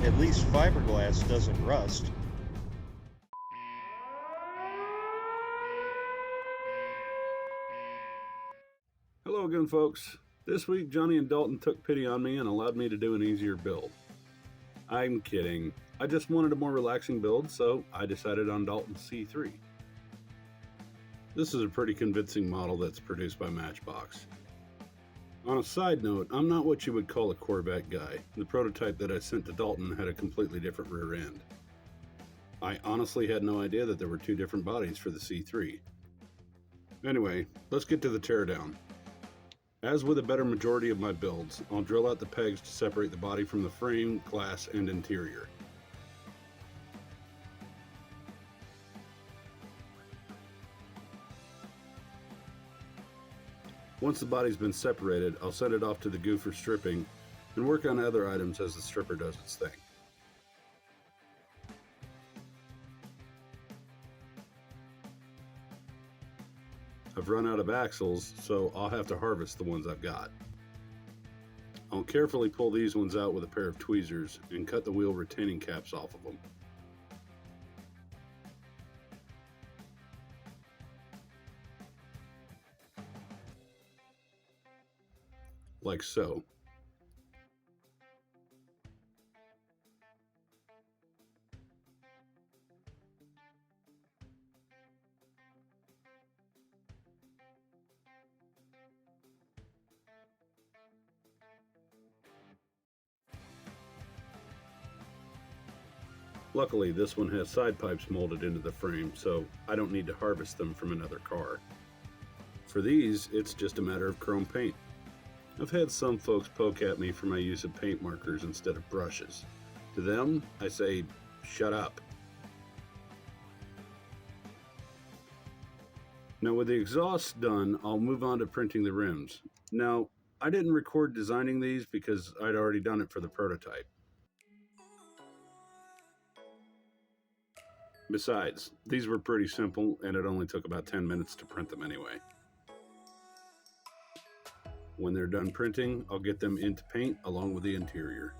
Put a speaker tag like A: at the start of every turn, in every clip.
A: At least fiberglass doesn't rust.
B: Hello again, folks. This week, Johnny and Dalton took pity on me and allowed me to do an easier build. I'm kidding. I just wanted a more relaxing build, so I decided on Dalton's C3. This is a pretty convincing model that's produced by Matchbox. On a side note, I'm not what you would call a Corvette guy. The prototype that I sent to Dalton had a completely different rear end. I honestly had no idea that there were two different bodies for the C3. Anyway, let's get to the teardown. As with a better majority of my builds, I'll drill out the pegs to separate the body from the frame, glass, and interior. Once the body's been separated, I'll send it off to the goo for stripping and work on other items as the stripper does its thing. I've run out of axles, so I'll have to harvest the ones I've got. I'll carefully pull these ones out with a pair of tweezers and cut the wheel retaining caps off of them. Like so. Luckily, this one has side pipes molded into the frame, so I don't need to harvest them from another car. For these, it's just a matter of chrome paint. I've had some folks poke at me for my use of paint markers instead of brushes. To them, I say, shut up. Now with the exhaust done, I'll move on to printing the rims. Now, I didn't record designing these because I'd already done it for the prototype. Besides, these were pretty simple and it only took about 10 minutes to print them anyway. When they're done printing, I'll get them into paint along with the interior.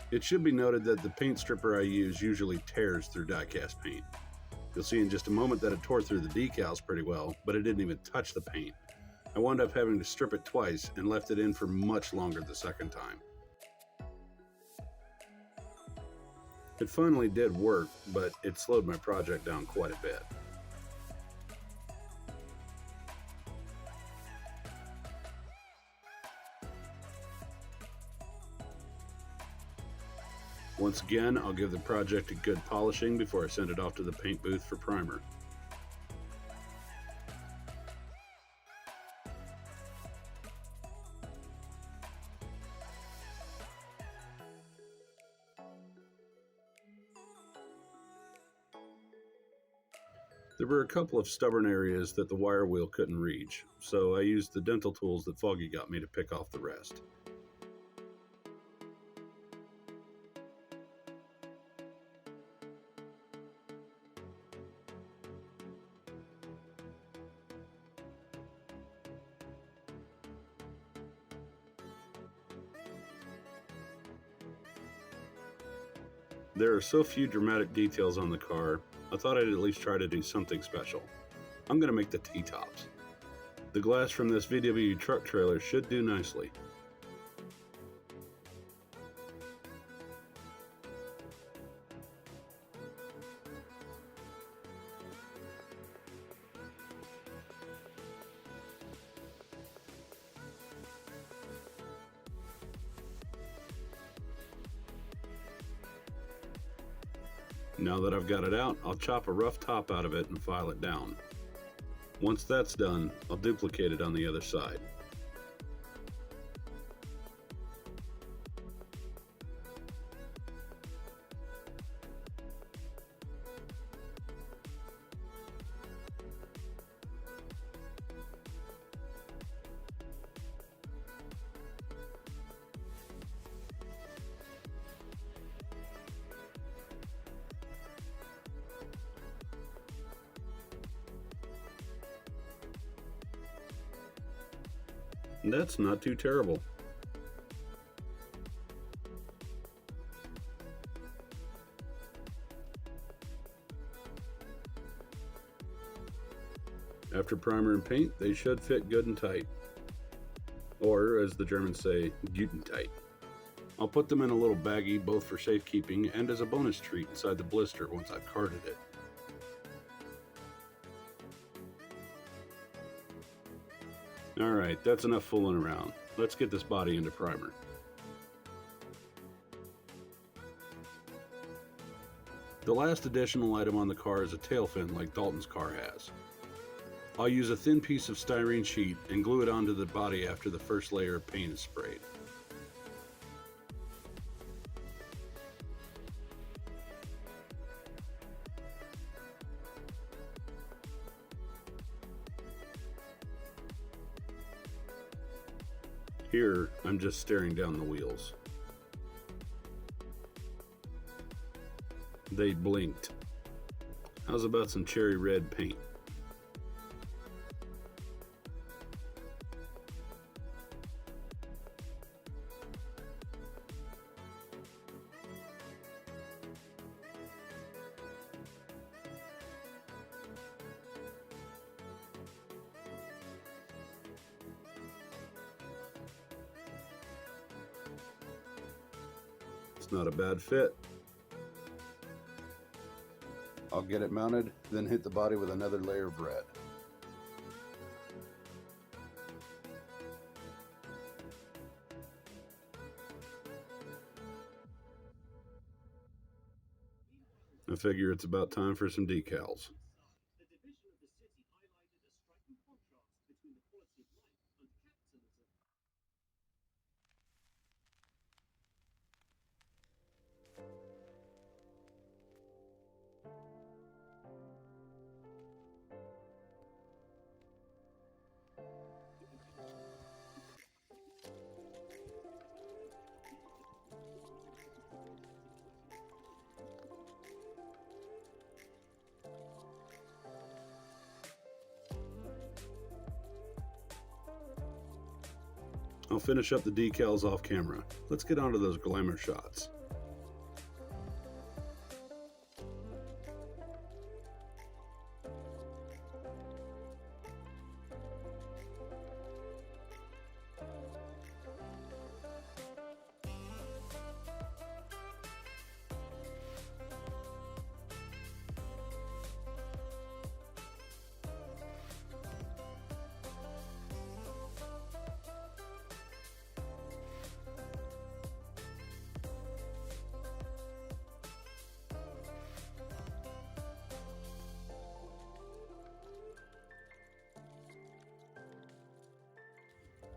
B: It should be noted that the paint stripper I use usually tears through diecast paint. You'll see in just a moment that it tore through the decals pretty well, but it didn't even touch the paint. I wound up having to strip it twice and left it in for much longer the second time. It finally did work, but it slowed my project down quite a bit. Once again, I'll give the project a good polishing before I send it off to the paint booth for primer. There were a couple of stubborn areas that the wire wheel couldn't reach, so I used the dental tools that Foggy got me to pick off the rest. There are so few dramatic details on the car, I thought I'd at least try to do something special. I'm going to make the T-tops. The glass from this VW truck trailer should do nicely. Now that I've got it out, I'll chop a rough top out of it and file it down. Once that's done, I'll duplicate it on the other side. That's not too terrible. After primer and paint, they should fit good and tight. Or, as the Germans say, guten tight. I'll put them in a little baggie both for safekeeping and as a bonus treat inside the blister once I've carded it. Alright, that's enough fooling around. Let's get this body into primer. The last additional item on the car is a tail fin like Dalton's car has. I'll use a thin piece of styrene sheet and glue it onto the body after the first layer of paint is sprayed. Here, I'm just staring down the wheels. They blinked. How's about some cherry red paint? It's not a bad fit. I'll get it mounted, then hit the body with another layer of red. I figure it's about time for some decals. I'll finish up the decals off camera. Let's get onto those glamour shots.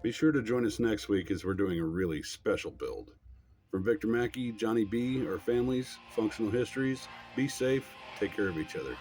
B: Be sure to join us next week as we're doing a really special build. From Victor Mackey, Johnny B, our families, functional histories, be safe, take care of each other.